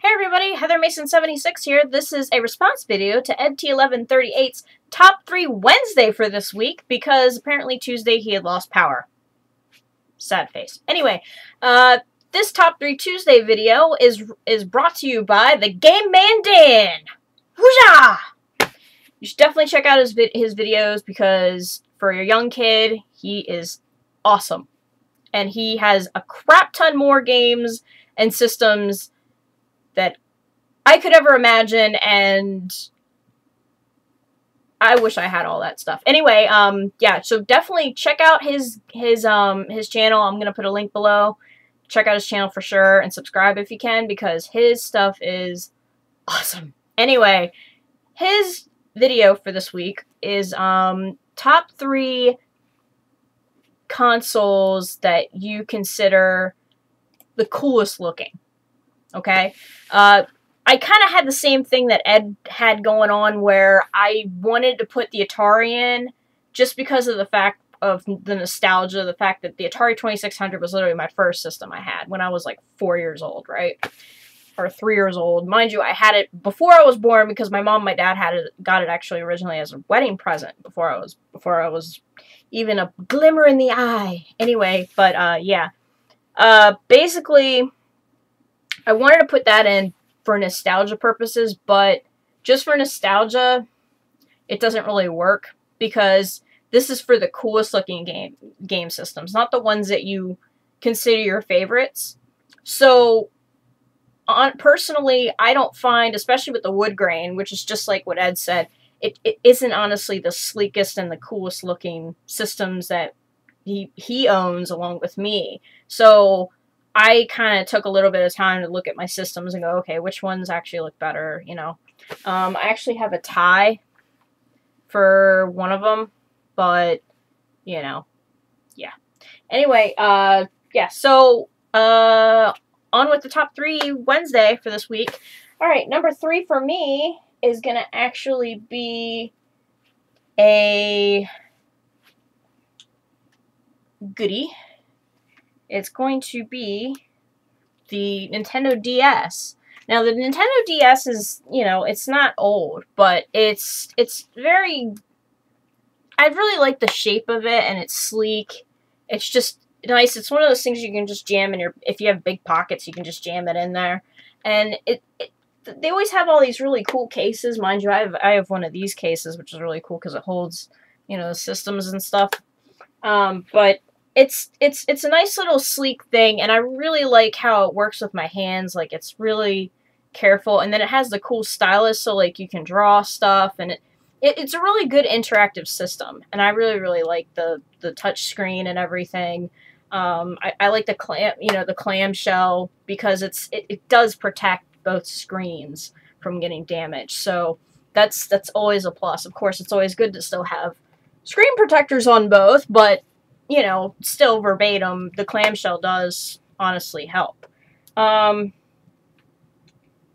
Hey everybody, Heather Mason76 here. This is a response video to EdT1138's Top 3 Wednesday for this week, because apparently Tuesday he had lost power. Sad face. Anyway, this Top 3 Tuesday video is brought to you by the Game Man Dan. Whoozah! You should definitely check out his videos, because for your young kid, he is awesome. And he has a crap ton more games and systems that I could ever imagine, and I wish I had all that stuff. Anyway, yeah, so definitely check out his channel. I'm gonna put a link below. Check out his channel for sure, and subscribe if you can, because his stuff is awesome. Anyway, his video for this week is top 3 consoles that you consider the coolest looking. Okay, I kind of had the same thing that Ed had going on, where I wanted to put the Atari in just because of the fact of the nostalgia, the fact that the Atari 2600 was literally my first system I had when I was like 4 years old, right? Or 3 years old. Mind you, I had it before I was born, because my mom and my dad got it actually originally as a wedding present before I was even a glimmer in the eye. Anyway, but yeah. Basically, I wanted to put that in for nostalgia purposes, but just for nostalgia, it doesn't really work, because this is for the coolest looking game systems, not the ones that you consider your favorites. So, personally, I don't find, especially with the wood grain, which is just like what Ed said, it isn't honestly the sleekest and the coolest looking systems that he owns along with me. So I kind of took a little bit of time to look at my systems and go, okay, which ones actually look better, you know. I actually have a tie for one of them, but, you know, yeah. Anyway, yeah, so, on with the top 3 Wednesday for this week. Alright, number 3 for me is going to actually be a goodie. It's going to be the Nintendo DS. Now, the Nintendo DS is, you know, it's not old, but it's very, I really like the shape of it, and it's sleek. It's just nice. It's one of those things you can just jam in your, if you have big pockets, you can just jam it in there. And they always have all these really cool cases. Mind you, I have one of these cases, which is really cool because it holds, you know, the systems and stuff. But it's a nice little sleek thing, and I really like how it works with my hands. Like, it's really careful, and then it has the cool stylus, so like you can draw stuff, and it's a really good interactive system, and I really like the touch screen and everything. I like the clamshell, because it does protect both screens from getting damaged, so that's always a plus. Of course, it's always good to still have screen protectors on both, but you know, still verbatim, the clamshell does honestly help.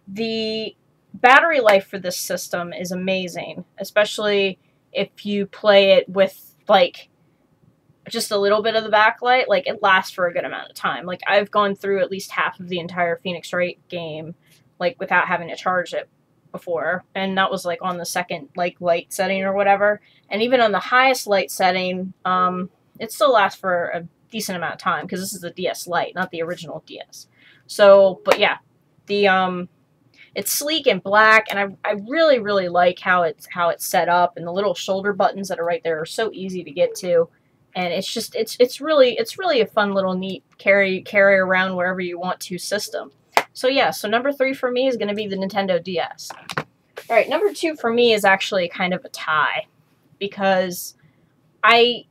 The battery life for this system is amazing, especially if you play it with, like, just a little bit of the backlight. Like, it lasts for a good amount of time. Like, I've gone through at least half of the entire Phoenix Wright game, like, without having to charge it before, and that was, like, on the second, like, light setting or whatever. And even on the highest light setting, it still lasts for a decent amount of time, because this is the DS Lite, not the original DS. So, but yeah, it's sleek and black, and I really like how it's set up, and the little shoulder buttons that are right there are so easy to get to, and it's just it's really a fun little neat carry around wherever you want to system. So yeah, so number 3 for me is going to be the Nintendo DS. All right, number 2 for me is actually kind of a tie, because I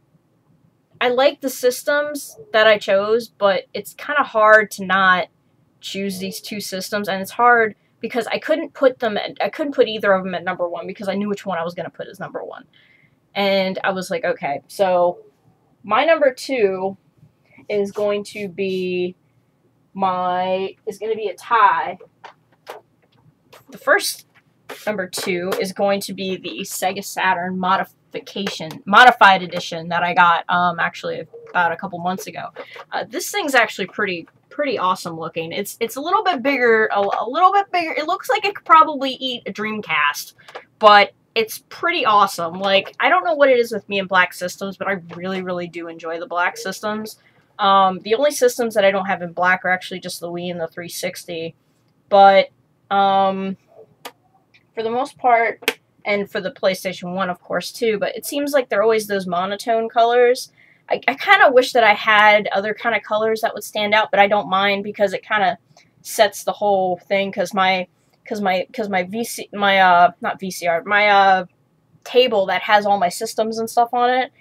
like the systems that I chose, but it's kind of hard to not choose these 2 systems, and it's hard because I couldn't put either of them at number 1, because I knew which one I was going to put as number 1. And I was like, okay, so my number 2 is going to be a tie. The first number 2 is going to be the Sega Saturn modified edition that I got actually about a couple months ago. This thing's actually pretty pretty awesome looking. It's a little bit bigger, a little bit bigger. It looks like it could probably eat a Dreamcast, but it's pretty awesome. Like, I don't know what it is with me and black systems, but I really, really do enjoy the black systems. The only systems that I don't have in black are actually just the Wii and the 360. But, for the most part, and for the PlayStation 1, of course, too, but it seems like they're always those monotone colors. I kind of wish that I had other kind of colors that would stand out, but I don't mind because it kind of sets the whole thing, because my table that has all my systems and stuff on it,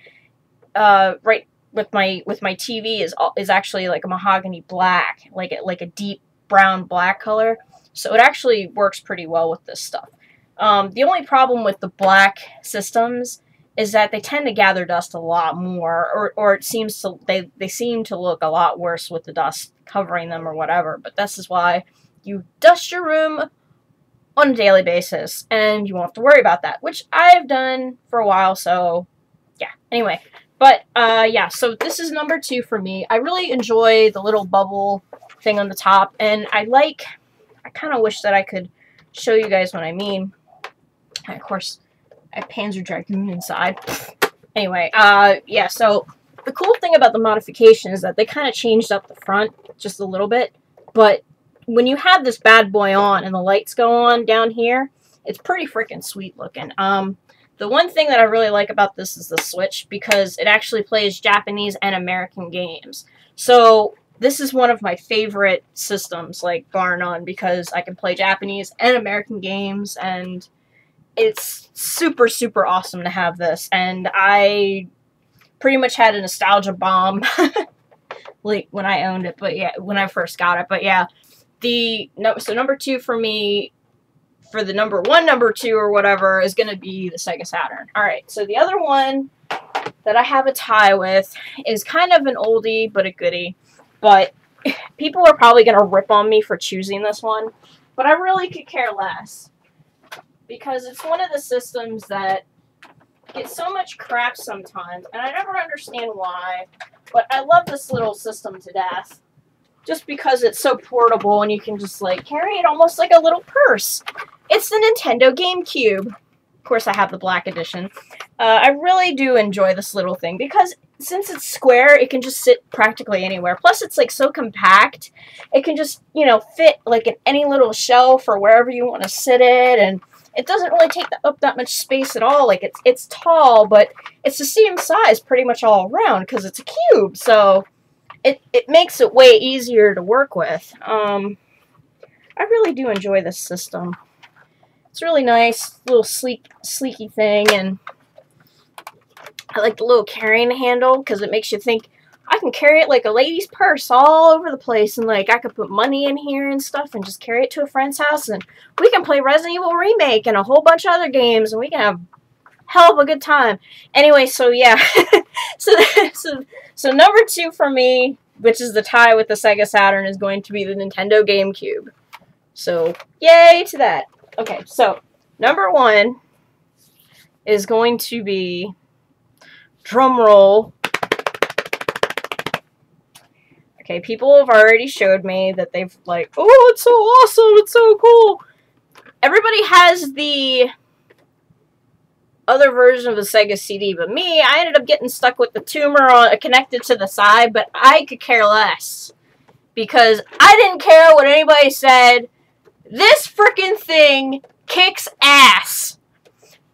right with my TV is actually like a mahogany black, like a deep brown black color. So it actually works pretty well with this stuff. The only problem with the black systems is that they tend to gather dust a lot more, or it seems to they seem to look a lot worse with the dust covering them or whatever. But this is why you dust your room on a daily basis, and you won't have to worry about that, which I've done for a while, so yeah. Anyway, but yeah, so this is number 2 for me. I really enjoy the little bubble thing on the top, and I kind of wish that I could show you guys what I mean. And of course, I have Panzer Dragoon inside. Anyway, yeah, so the cool thing about the modification is that they kind of changed up the front just a little bit, but when you have this bad boy on and the lights go on down here, it's pretty freaking sweet looking. The one thing that I really like about this is the Switch, because it actually plays Japanese and American games. So this is one of my favorite systems, like, bar none, because I can play Japanese and American games, and it's super, super awesome to have this. And I pretty much had a nostalgia bomb like when I owned it, but yeah, when I first got it. But yeah, so number 2 for me, for the number 1, number 2, or whatever, is going to be the Sega Saturn. Alright, so the other one that I have a tie with is kind of an oldie, but a goodie. But people are probably going to rip on me for choosing this one, but I really could care less, because it's one of the systems that get so much crap sometimes, and I never understand why, but I love this little system to death. Just because it's so portable and you can just, like, carry it almost like a little purse. It's the Nintendo GameCube. Of course, I have the black edition. I really do enjoy this little thing because since it's square, it can just sit practically anywhere. Plus, it's, like, so compact. It can just, you know, fit, like, in any little shelf or wherever you want to sit it, and it doesn't really take up that much space at all. Like, it's tall, but it's the same size pretty much all around because it's a cube, so it makes it way easier to work with. I really do enjoy this system. It's really nice, little sleeky thing, and I like the little carrying handle because it makes you think I can carry it like a lady's purse all over the place, and like I could put money in here and stuff and just carry it to a friend's house, and we can play Resident Evil Remake and a whole bunch of other games, and we can have hell of a good time. Anyway, so yeah, so number 2 for me, which is the tie with the Sega Saturn, is going to be the Nintendo GameCube. So yay to that. Okay, so number 1 is going to be, drum roll. Okay, people have already showed me that they've like, oh, it's so awesome, it's so cool. Everybody has the other version of the Sega CD, but me, I ended up getting stuck with the tumor connected to the side, but I could care less. Because I didn't care what anybody said. This freaking thing kicks ass.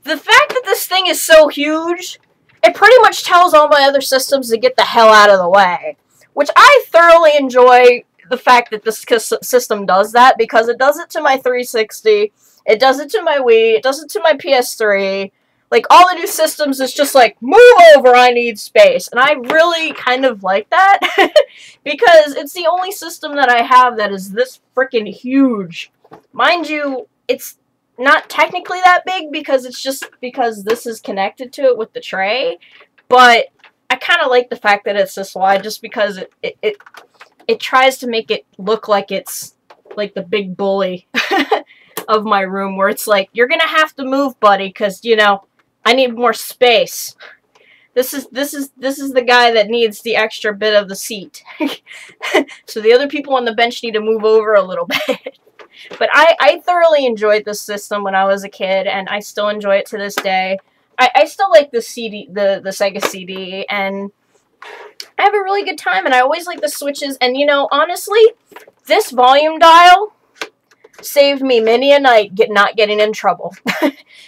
The fact that this thing is so huge, it pretty much tells all my other systems to get the hell out of the way. Which I thoroughly enjoy the fact that this system does that, because it does it to my 360, it does it to my Wii, it does it to my PS3. Like, all the new systems is just like, move over, I need space. And I really kind of like that, because it's the only system that I have that is this freaking huge. Mind you, it's not technically that big, because it's just because this is connected to it with the tray, but I kind of like the fact that it's this wide, just because it tries to make it look like it's like the big bully of my room, where it's like, you're gonna have to move, buddy, because, you know, I need more space. This is the guy that needs the extra bit of the seat. So the other people on the bench need to move over a little bit. But I thoroughly enjoyed this system when I was a kid, and I still enjoy it to this day. I still like the CD, the Sega CD, and I have a really good time, and I always like the switches. And, you know, honestly, this volume dial saved me many a night not getting in trouble.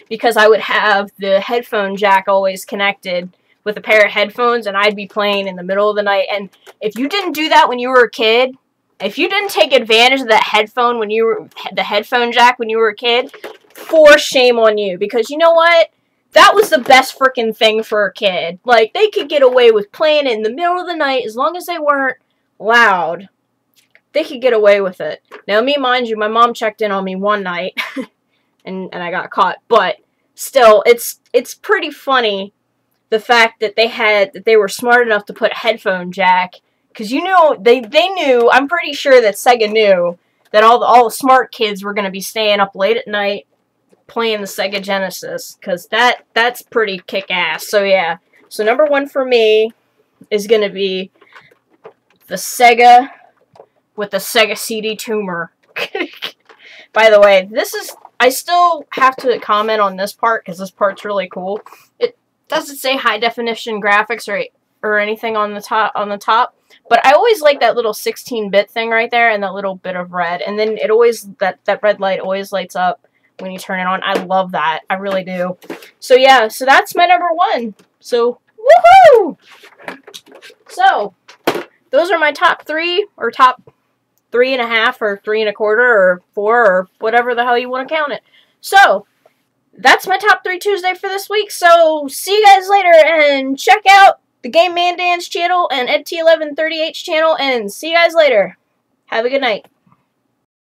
Because I would have the headphone jack always connected with a pair of headphones, and I'd be playing in the middle of the night. And if you didn't do that when you were a kid, if you didn't take advantage of that headphone when you were, the headphone jack when you were a kid, for shame on you. Because you know what? That was the best freaking thing for a kid. Like, they could get away with playing it in the middle of the night as long as they weren't loud. They could get away with it. Now, me, mind you, my mom checked in on me one night, and I got caught. But still, it's pretty funny, the fact that they were smart enough to put a headphone jack, because you know, they knew, I'm pretty sure that Sega knew that all the smart kids were going to be staying up late at night playing the Sega Genesis, because that's pretty kick-ass. So yeah, so number one for me is going to be the Sega with the Sega CD tumor. By the way, I still have to comment on this part, because this part's really cool. It doesn't say high definition graphics or anything on the top, but I always like that little 16-bit thing right there, and that little bit of red, and then it always, that red light always lights up when you turn it on. I love that. I really do. So yeah, so that's my number one. So, woohoo! So, those are my top 3, or top 3.5, or 3 1/4, or 4, or whatever the hell you want to count it. So, that's my top 3 Tuesday for this week. So, see you guys later, and check out the Game Man Dance channel and EdT1130H channel, and see you guys later. Have a good night.